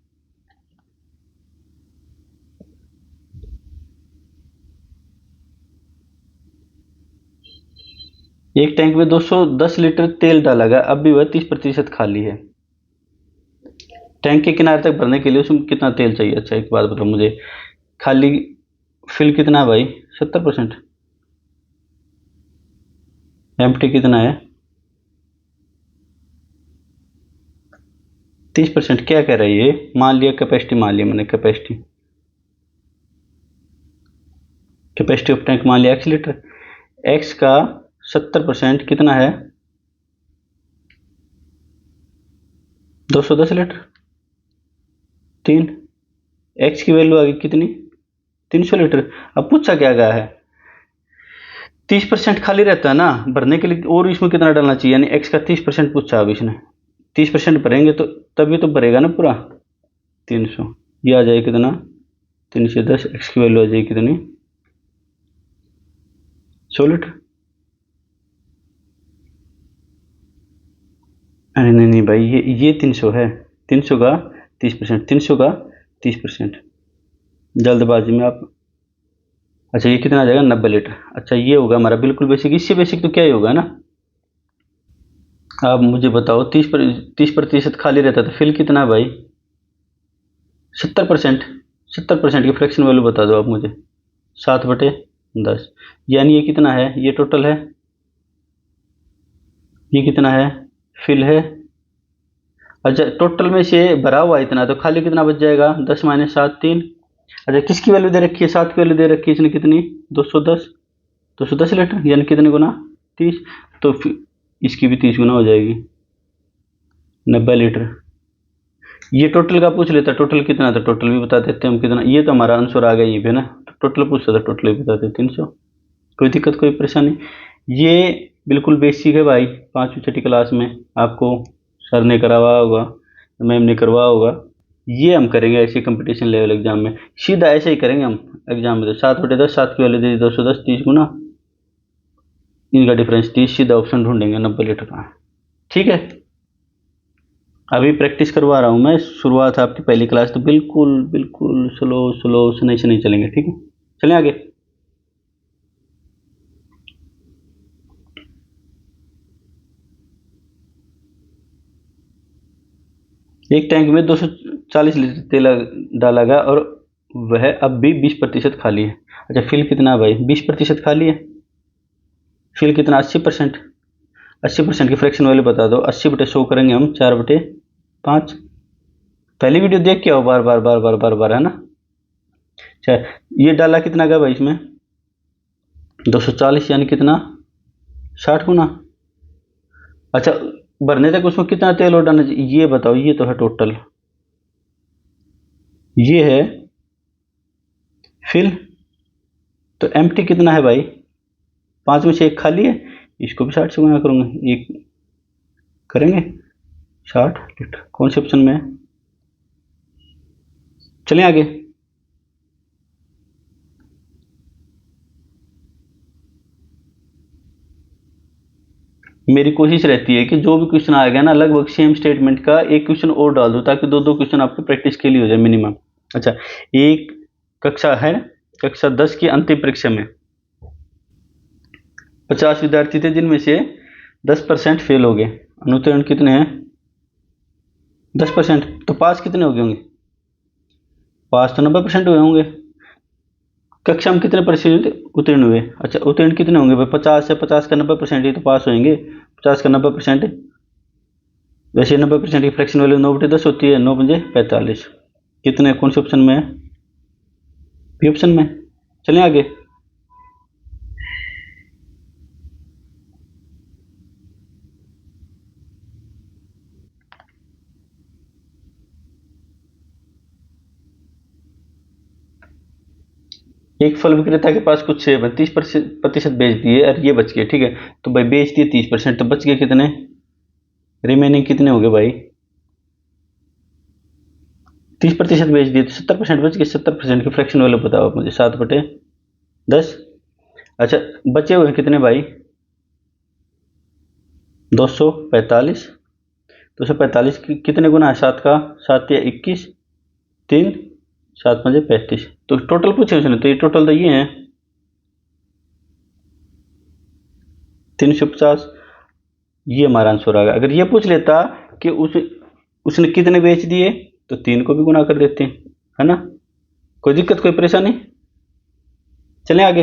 एक टैंक में 210 लीटर तेल डाला गया अब भी वह 30% खाली है, टैंक के किनारे तक भरने के लिए उसमें कितना तेल चाहिए। अच्छा एक बात बताओ मुझे, खाली फिल कितना है भाई 70%, एम्प्टी कितना है? 30%। क्या कह रही है? मान लिया कैपेसिटी, मान लिया मैंने कैपेसिटी, कैपेसिटी ऑफ टैंक मान लिया एक्स लीटर। एक्स का 70% कितना है? 210 लीटर। 3। एक्स की वैल्यू आ गई कितनी? 300 लीटर। अब पूछा क्या गया है? 30% खाली रहता है ना भरने के लिए, और इसमें कितना डालना चाहिए, यानी एक्स का 30% पूछा। अब इसने 30% भरेंगे तो तभी तो भरेगा ना पूरा। 300, ये आ जाएगा कितना? 310। एक्स की वैल्यू आ जाएगी कितनी? 100 लीटर। अरे नहीं नहीं भाई, ये 300 है। 300 का 30%, 300 का 30%। जल्दबाजी में आप, अच्छा ये कितना आ जाएगा? 90 लीटर। अच्छा ये होगा हमारा बिल्कुल बेसिक। इससे बेसिक तो क्या ही होगा ना। आप मुझे बताओ, 30% खाली रहता है तो फिल कितना है भाई? 70%। 70% की फ्रैक्शन वैल्यू बता दो आप मुझे। 7/10। यानी ये कितना है? ये टोटल है। ये कितना है? फिल है। अच्छा टोटल में से भरा हुआ इतना, तो खाली कितना बच जाएगा? 10 माइनस 7, 3। अच्छा किसकी वैल्यू दे रखी है? 7 की वैल्यू दे रखी है इसने कितनी? 210। 210 लीटर यानी कितने गुना? 30। तो इसकी भी 30 गुना हो जाएगी, 90 लीटर। ये टोटल का पूछ लेता, टोटल कितना था? टोटल भी बता देते हम कितना। ये तो हमारा आंसर आ गया ये भी ना, तो टोटल पूछता था, टोटल भी बताते 300। कोई दिक्कत कोई परेशानी? ये बिल्कुल बेसिक है भाई। 5वीं 6ठी क्लास में आपको सर ने करवाया होगा, मैम ने करवाया होगा। ये हम करेंगे ऐसे कंपटीशन लेवल एग्जाम में, सीधा ऐसे ही करेंगे हम एग्जाम में। तो 7/10, 7 की वैल्यू दे दी 210, 30 गुना, इनका डिफरेंस 30, सीधा ऑप्शन ढूंढेंगे 90 लीटर का। ठीक है, अभी प्रैक्टिस करवा रहा हूँ मैं। शुरुआत है आपकी पहली क्लास, तो बिल्कुल बिल्कुल स्लो स्लो सुनाई से नहीं चलेंगे। ठीक है, चलें आगे। एक टैंक में 240 लीटर तेल डाला गया और वह अब भी 20% खाली है। अच्छा फिल कितना है भाई? 20% खाली है। फिल कितना? 80%। 80% की फ्रैक्शन वैल्यू बता दो। 80/100 करेंगे हम, 4/5। पहली वीडियो देख के आओ बार बार बार बार बार बार, है ना। अच्छा ये डाला कितना का भाई इसमें? 240 यानी कितना? 60 गुना। अच्छा भरने तक उसमें कितना तेल और डालना चाहिए ये बताओ। ये तो है टोटल, ये है फिल। तो एम्प्टी कितना है भाई? 5 में से एक खाली है, इसको भी 60 से गुना करूंगा। एक करेंगे 60 लीटर। कौन से ऑप्शन में है? चलें आगे। मेरी कोशिश रहती है कि जो भी क्वेश्चन आएगा ना लगभग सेम स्टेटमेंट का एक क्वेश्चन और डाल दो, ताकि 2-2 क्वेश्चन आपकी प्रैक्टिस के लिए हो जाए मिनिमम। अच्छा एक कक्षा है, कक्षा 10 की अंतिम परीक्षा में 50 विद्यार्थी थे, जिनमें से 10% फेल हो गए। अनुत्तीर्ण कितने हैं? 10%। तो पास कितने हो गए होंगे? पास तो 90% हुए होंगे। कक्षा में कितने प्रतिशत उत्तीर्ण हुए? अच्छा उत्तीर्ण कितने होंगे भाई? 50 से 50 का 90% ही तो पास होंगे। 50 का 90%, वैसे 90% की फ्रैक्शन वैल्यू 9/10 होती है। 9×5 = 45। कितने कौन से ऑप्शन में है? बी ऑप्शन में। चलें आगे। एक फल विक्रेता के पास कुछ सेब है, 30% बेच दिए और ये बच गए। ठीक है, तो भाई बेच दिए 30%, तो बच गए कितने? रिमेनिंग कितने हो गए भाई? 30% बेच दिए तो 70% बच गए। 70% की फ्रैक्शन वैल्यू बताओ आप मुझे। 7/10। अच्छा बचे हुए हैं कितने भाई? 245। 245 कितने गुना है 7 का? 7 या 21, 3, 7×5 = 35। तो टोटल पूछे उसने, तो ये टोटल तो ये है 350। ये हमारा आंसर आ गया। अगर ये पूछ लेता कि उसने कितने बेच दिए, तो 3 को भी गुना कर देते, है ना। कोई दिक्कत कोई परेशानी? चलें आगे।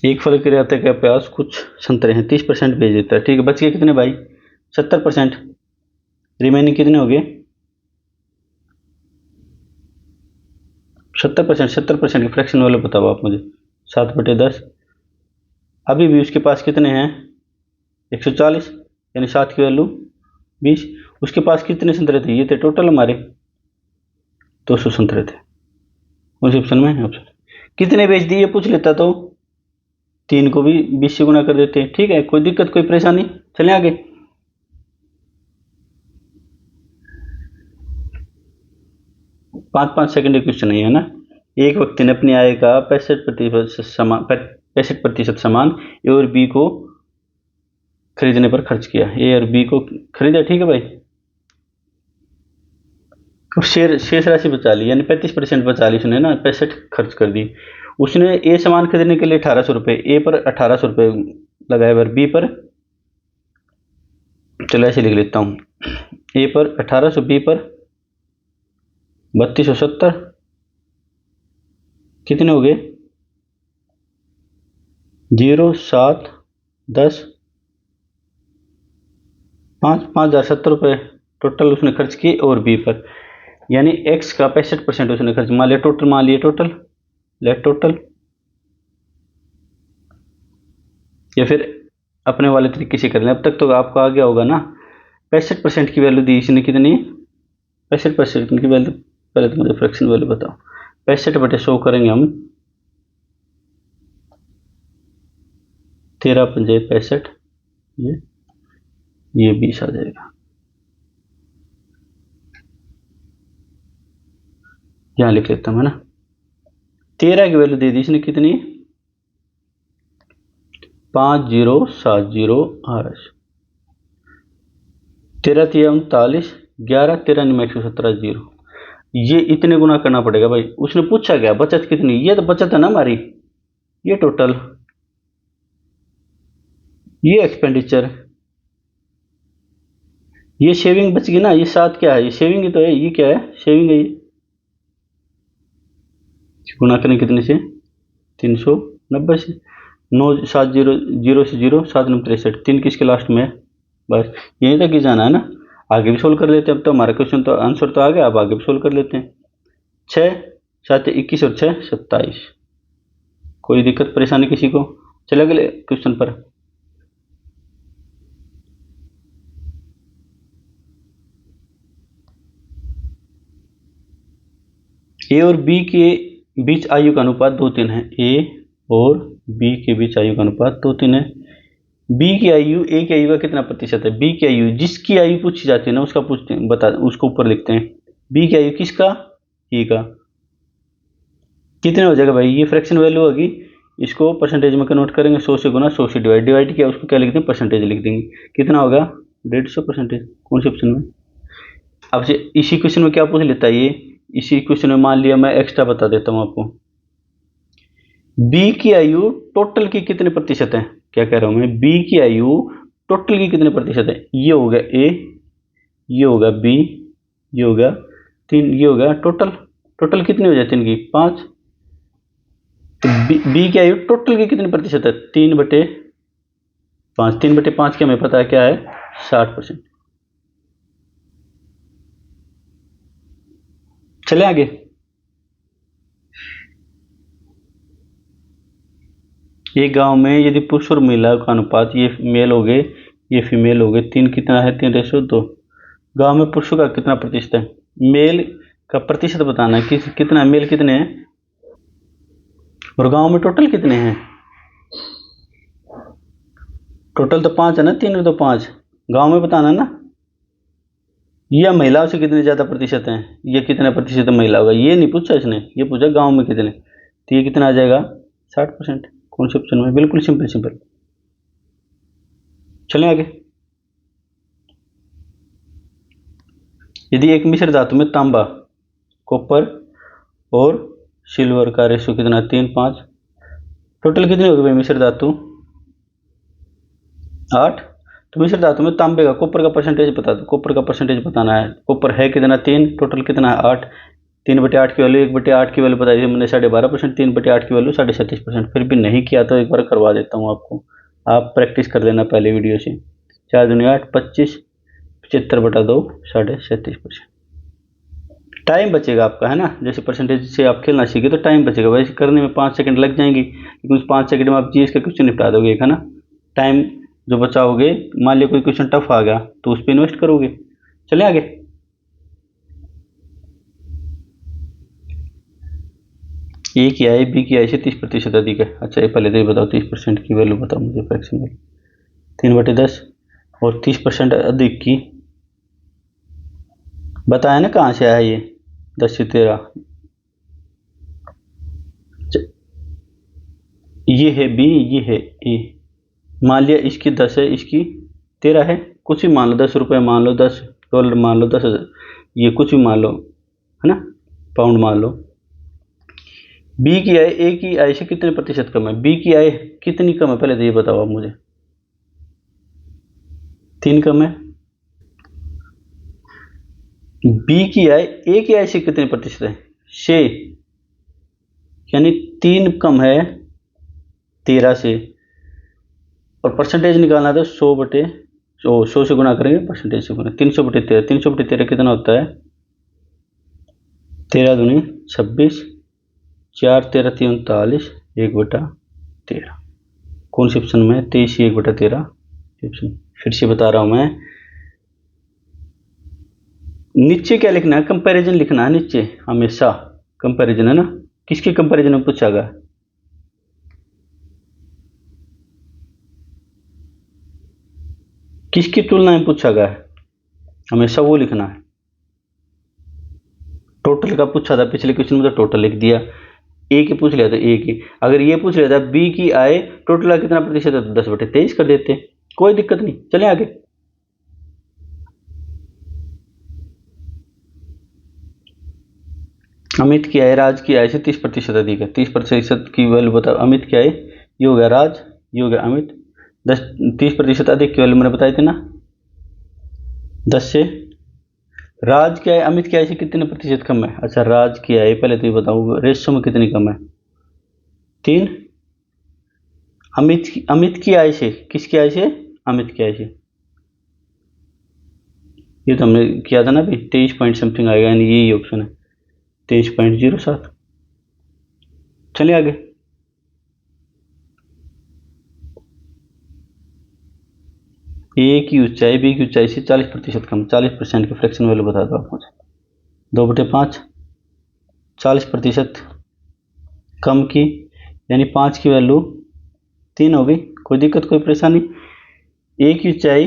एक फल के रहते का प्याज, कुछ संतरे हैं, 30% भेज देता है। ठीक है, बच गए कितने भाई? 70%। रिमेनिंग कितने हो गए? 70%। 70% के फ्रैक्शन वाले बताओ आप मुझे। 7/10। अभी भी उसके पास कितने हैं? 140, यानी 7 की वैल्यू 20। उसके पास कितने संतरे थे? ये थे टोटल हमारे 200 संतरे थे। उस ऑप्शन में ऑप्शन कितने बेच दिए पूछ लेता तो 3 को भी 20 से गुना कर देते। ठीक है, कोई दिक्कत कोई परेशानी? चलें आगे। 5-5 सेकंड का क्वेश्चन है ना। एक व्यक्ति ने अपनी आय का 65% सामान ए और बी को खरीदने पर खर्च किया। ए और बी को खरीदा, ठीक है भाई। अब शेष राशि बचा ली, यानी 35% बचा ली उसने ना, 65 खर्च कर दी। उसने ए सामान खरीदने के लिए 1800 रुपये, ए पर 1800 रुपये लगाए, पर बी पर, चलो ऐसे लिख लेता हूँ, ए पर 1800, बी पर 3270। कितने हो गए? 0, 7, 10, 5,070 रुपये टोटल उसने खर्च किए और बी पर, यानी एक्स का 65% उसने खर्च। मान लिया टोटल, मान लिया टोटल, लेट टोटल, या फिर अपने वाले तरीके से कर लें। अब तक तो आपका आ गया होगा ना। 65% की वैल्यू दी इसने कितनी? 65% की वैल्यू, पहले तो मुझे फ्रैक्शन वैल्यू बताओ। 65/100 करेंगे हम, 13×5 65, ये 20 आ जाएगा। यहाँ लिख लेता हूँ है ना। 13 की वैल्यू दे दी इसने कितनी? 5070 RS। 13 3 39, 11 13 9 117 0। ये इतने गुना करना पड़ेगा भाई। उसने पूछा क्या बचत कितनी? ये तो बचत है ना हमारी, ये टोटल, ये एक्सपेंडिचर, ये शेविंग बच गई ना। ये 7 क्या है? ये शेविंग ही तो है। ये क्या है? शेविंग है। ये गुना करें कितने से? 390 से। 9 7 0 0 से 0, 7 9 63, 3 किसके लास्ट में है? बस यहीं तक ही जाना है ना। आगे भी सोल्व कर लेते हैं। अब तो हमारा क्वेश्चन तो आंसर तो आ गया, अब आगे भी सोल्व कर लेते हैं। 6 7 21 और 6 27। कोई दिक्कत परेशानी किसी को? चले अगले क्वेश्चन पर। ए और बी के बीच आयु का अनुपात 2:3 है। ए और बी के बीच आयु का अनुपात 2:3 है। बी की आयु ए की आयु का कितना प्रतिशत है? बी की आयु, जिसकी आयु पूछी जाती है ना उसका पूछते हैं, बता, उसको ऊपर लिखते हैं। बी की आयु किसका? ए का। कितने हो जाएगा भाई? ये फ्रैक्शन वैल्यू होगी, इसको परसेंटेज में कन्वर्ट करेंगे। 100 से गुना, 100 से डिवाइड, डिवाइड किया उसको क्या लिख देंगे? परसेंटेज लिख देंगे। कितना होगा? 150%। कौन से ऑप्शन में? अब से इसी क्वेश्चन में क्या पूछ लेता है ये? इसी क्वेश्चन में मान लिया, मैं एक्स्ट्रा बता देता हूं आपको। बी की आयु टोटल की कितने प्रतिशत है? क्या कह रहा हूं मैं? बी की आयु टोटल की कितने प्रतिशत है? ये हो गया ए, ये होगा बी, ये होगा 3, ये होगा टोटल। टोटल कितनी हो जाती है इनकी? 5। तो बी की आयु टोटल की कितने प्रतिशत है? 3/5। 3/5 की हमें पता है क्या है? 60%। चले आगे। एक गांव में यदि पुरुष और महिला का अनुपात, ये मेल हो गए, ये फीमेल हो गए, 3 कितना है? 3/2। गांव में पुरुषों का कितना प्रतिशत है? मेल का प्रतिशत बताना है, कितना मेल कितने हैं, और गांव में टोटल कितने हैं? टोटल तो 5 है ना, 3 और 2 5। गांव में बताना ना। या महिलाओं से कितने ज्यादा प्रतिशत हैं, ये कितना प्रतिशत महिला होगा, ये नहीं पूछा इसने, ये पूछा गांव में कितने। तो ये कितना आ जाएगा? 60%। कौन से ऑप्शन में? बिल्कुल सिंपल सिंपल। चलें आगे। यदि एक मिश्र धातु में तांबा, कॉपर और सिल्वर का रेशो कितना? 3:5। टोटल कितनी होगी भाई मिश्र धातु? 8। तो मिश्र धातु में तांबे का, कॉपर का परसेंटेज बता दो। कॉपर का परसेंटेज बताना है। कॉपर है कितना? 3, टोटल कितना है? 8। 3/8 की वैल्यू 1/8 की वैल्यू बताई थी मैंने 12.5%, 3/8 की वैल्यू 37%। फिर भी नहीं किया तो एक बार करवा देता हूँ आपको, आप प्रैक्टिस कर लेना पहले वीडियो से। 4 दूनी 8, 25, 75/2 37%। टाइम बचेगा आपका, है ना। जैसे परसेंटेज से आप खेलना सीखे तो टाइम बचेगा, वैसे करने में 5 सेकंड लग जाएंगे, लेकिन उस 5 सेकंड में आप जीएस का क्वेश्चन निपटा दोगे, है ना। टाइम जो बचाओगे, मान लिया कोई क्वेश्चन टफ आ गया तो उस पर इन्वेस्ट करोगे। चले आगे। ए की आई बी की आई से 30% अधिक है। अच्छा, ये पहले तो ये बताओ 30% की वैल्यू बताओ मुझे, फ्रैक्शन वैल्यू 3/10 और 30% अधिक की बताया ना, कहाँ से आया ये 10 से 13। ये है बी, ये है ए। मान लिया इसकी 10 है, इसकी 13 है, कुछ भी मान लो, 10 रुपये मान लो, $10 मान लो, 10,000, ये कुछ भी मान लो, है ना, पाउंड मान लो। बी की आय ए की आय से कितने प्रतिशत कम है? बी की आय कितनी कम है पहले तो ये बताओ आप मुझे। 3 कम है। बी की आय ए की आय से कितने प्रतिशत है? 6, यानी 3 कम है 13 से। और परसेंटेज निकालना था 100 से गुणा करेंगे, परसेंटेज से गुणा 300/13। 300/13 कितना होता है? 13 दूनी 26, 4 13 39, 1/13। कौन से ऑप्शन में? 23, 1/13 ऑप्शन। फिर से बता रहा हूं मैं, नीचे क्या लिखना है? कंपैरिजन लिखना है नीचे हमेशा। कंपैरिजन है ना, किसके कंपैरिजन में पूछा गया? किसकी तुलना में पूछा गया है, हमेशा वो लिखना है। टोटल का पूछा था पिछले क्वेश्चन में तो टोटल लिख दिया। ए की पूछ लिया था, ए की। अगर ये पूछ लिया था बी की आय टोटल का कितना प्रतिशत है तो 10/23 कर देते, कोई दिक्कत नहीं। चले आगे। अमित की आय राज की आय से 30% अधिक है। 30% की वैल्यू बताओ। अमित की आय, ये हो गया राज, ये हो गया अमित। 30% अधिक की वैल्यू मैंने बताई थी ना, 10 से। राज की आय अमित की आय से कितने प्रतिशत कम है? अच्छा, राज की आय पहले तो ये बताओ रेशो में कितनी कम है? 3। अमित की आय से, किसकी आय से? अमित की आय से। ये तो हमने किया था ना अभी, 23 पॉइंट समथिंग आएगा, यानी यही ऑप्शन है, 23.07। चलिए आगे। ए की ऊंचाई बी की ऊंचाई से 40% कम। 40% की फ्रैक्शन वैल्यू बता दो आप मुझे। 2/5, 40% कम की, यानी 5 की वैल्यू 3 हो गई। कोई दिक्कत, कोई परेशानी? ए की ऊंचाई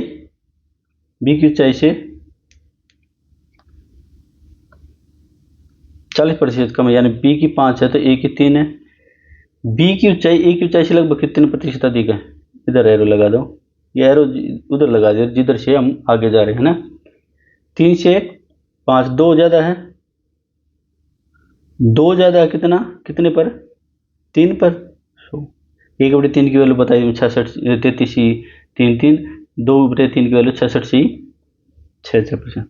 बी की ऊंचाई से 40% कम है, यानी बी की 5 है तो ए की 3 है। बी की ऊंचाई ए की ऊंचाई से लगभग कितने प्रतिशत अधिक है? इधर एरो लगा दो, ये एरो उधर लगा दो जिधर से हम आगे जा रहे हैं ना। 3 से 5, 2 ज़्यादा है, 2 ज़्यादा है कितना, कितने पर? 3 पर। 1/3 की वैल्यू बताई 66, 33 3 3, 2/3 की वैल्यू 66 66%।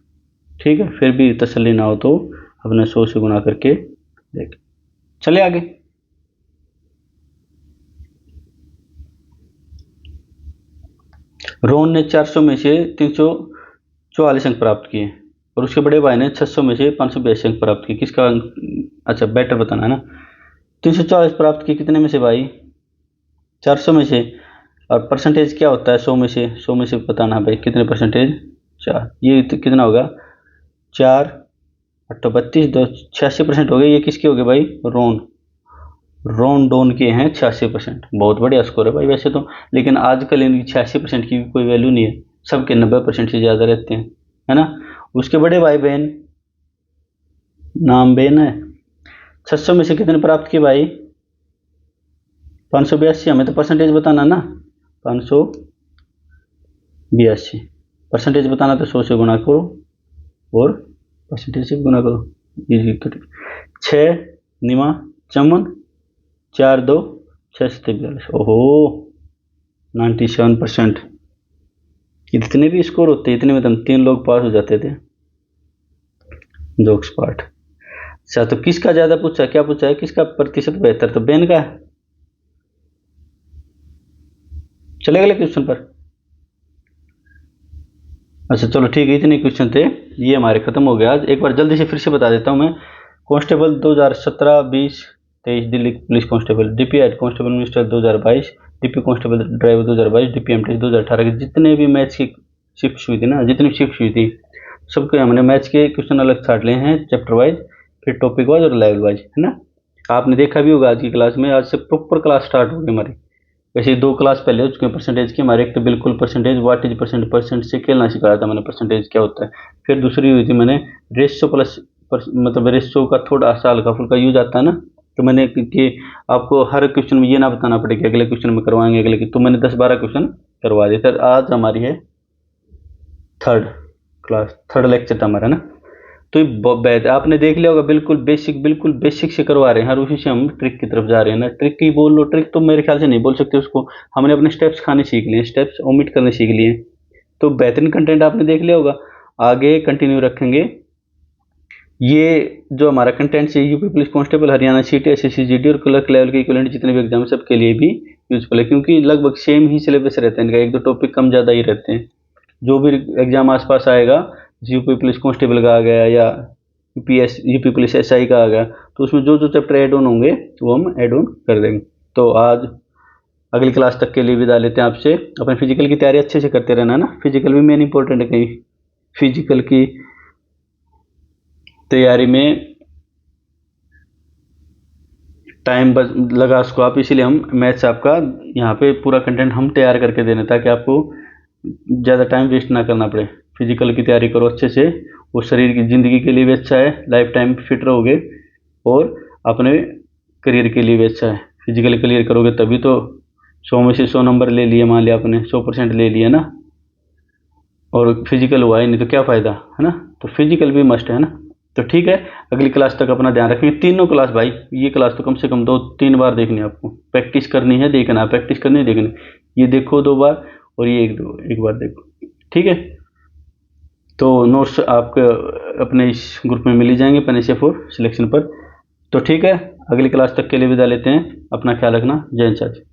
ठीक है, फिर भी तसल्ली ना हो तो अपने 100 से गुणा करके देख। चले आगे। रोहन ने 400 में से 344 अंक प्राप्त किए और उसके बड़े भाई ने 600 में से 582 अंक प्राप्त किए। किसका अच्छा बेटर बताना है ना। 344 प्राप्त किए कितने में से भाई? 400 में से। और परसेंटेज क्या होता है 100 में से? 100 में से बताना है भाई कितने परसेंटेज? 4। ये तो कितना होगा? 4 8 32 2 86% हो गए। ये किसके हो गए भाई? रोन डोन के हैं 86%। बहुत बढ़िया स्कोर है भाई वैसे तो, लेकिन आजकल इनकी 86% की कोई वैल्यू नहीं है, सबके 90% से ज़्यादा रहते हैं, है ना। उसके बड़े भाई बहन, नाम बेन है, 600 में से कितने प्राप्त किए भाई? 582। हमें तो परसेंटेज बताना ना, 582 परसेंटेज बताना तो 100 से गुणा करो और परसेंटेज से गुणा करो। 6 निमा चमन 4 2 6 42। ओहो 97%। इतने भी स्कोर होते, इतने में तो हम 3 लोग पास हो जाते थे। Jokes part. अच्छा, तो किसका ज्यादा पूछा है, क्या पूछा है, किसका प्रतिशत बेहतर, तो बेन का है। चले अगले क्वेश्चन पर। अच्छा चलो ठीक है, इतने क्वेश्चन थे, ये हमारे खत्म हो गया। आज एक बार जल्दी से फिर से बता देता हूँ मैं। Constable 2017, 20, 23 Delhi police constable, DP head constable minister 2022, DP constable driver 2022, DPM test 2018 के जितने भी मैच की शिफ्ट हुई थी ना, जितनी शिफ्ट हुई थी सबके हमने मैच के क्वेश्चन अलग छाट लिए हैं, चैप्टर वाइज, फिर टॉपिक वाइज और लेवल वाइज, है ना। आपने देखा भी होगा आज की क्लास में, आज से प्रॉपर क्लास स्टार्ट होगी हमारी। वैसे ही 2 क्लास पहले हो चुके हैं परसेंटेज की हमारे। एक तो बिल्कुल percentage, what is percent, percent से खेलना सिखाया था मैंने, परसेंटेज क्या होता है। फिर दूसरी हुई थी मैंने रेशियो प्लस मतलब रेशियो का थोड़ा सा हल्का फुल्का यूज आता है ना, तो मैंने कि आपको हर क्वेश्चन में ये ना बताना पड़े कि अगले क्वेश्चन में करवाएंगे अगले की, तो मैंने 10-12 क्वेश्चन करवा दिए। सर आज हमारी है थर्ड क्लास, थर्ड लेक्चर था हमारा ना। तो ये आपने देख लिया होगा, बिल्कुल बेसिक से करवा रहे हैं, हर उसी से हम ट्रिक की तरफ जा रहे हैं ना। ट्रिक की बोल लो, ट्रिक तो मेरे ख्याल से नहीं बोल सकते उसको, हमने अपने स्टेप्स खाने सीख लिए, स्टेप्स ओमिट करने सीख लिए। तो बेहतरीन कंटेंट आपने देख लिया होगा, आगे कंटिन्यू रखेंगे। ये जो हमारा कंटेंट है यूपी पुलिस कांस्टेबल, हरियाणा सीटी, एसएससी जीडी और क्लर्क लेवल के इक्विवेलेंट जितने भी एग्जाम सबके लिए भी यूजफुल है, क्योंकि लगभग सेम ही सिलेबस रहते हैं इनका, एक दो टॉपिक कम ज़्यादा ही रहते हैं। जो भी एग्जाम आसपास आएगा, यूपी पुलिस कांस्टेबल का आ गया या यूपी पुलिस एसआई का आ गया, तो उसमें जो जो चैप्टर ऐड ऑन होंगे वो हम ऐड ऑन कर देंगे। तो आज अगली क्लास तक के लिए विदा लेते हैं आपसे। अपने फिजिकल की तैयारी अच्छे से करते रहना ना, फिजिकल भी मेन इंपॉर्टेंट है। कहीं फिजिकल की तैयारी में टाइम लगा उसको आप, इसीलिए हम मैथ्स आपका यहाँ पे पूरा कंटेंट हम तैयार करके देने, ताकि आपको ज़्यादा टाइम वेस्ट ना करना पड़े। फिजिकल की तैयारी करो अच्छे से, वो शरीर की ज़िंदगी के लिए भी अच्छा है, लाइफ टाइम फिट रहोगे, और अपने करियर के लिए भी अच्छा है। फिजिकल क्लियर करोगे तभी तो 100 में से 100 नंबर ले लिए, मान लिया आपने 100% ले लिया ना, और फिजिकल हुआ ही नहीं तो क्या फ़ायदा, है ना। तो फिजिकल भी मस्ट है ना। तो ठीक है, अगली क्लास तक अपना ध्यान रखेंगे। तीनों क्लास भाई, ये क्लास तो कम से कम 2-3 बार देखनी है आपको, प्रैक्टिस करनी है, देखना है, प्रैक्टिस करनी है, देखनी। ये देखो 2 बार, और ये एक बार देखो, ठीक है। तो नोट्स आपके अपने इस ग्रुप में मिल ही जाएंगे पेनेसिया फॉर सिलेक्शन पर। तो ठीक है, अगली क्लास तक के लिए विदा लेते हैं, अपना ख्याल रखना, जय हिंद साथी।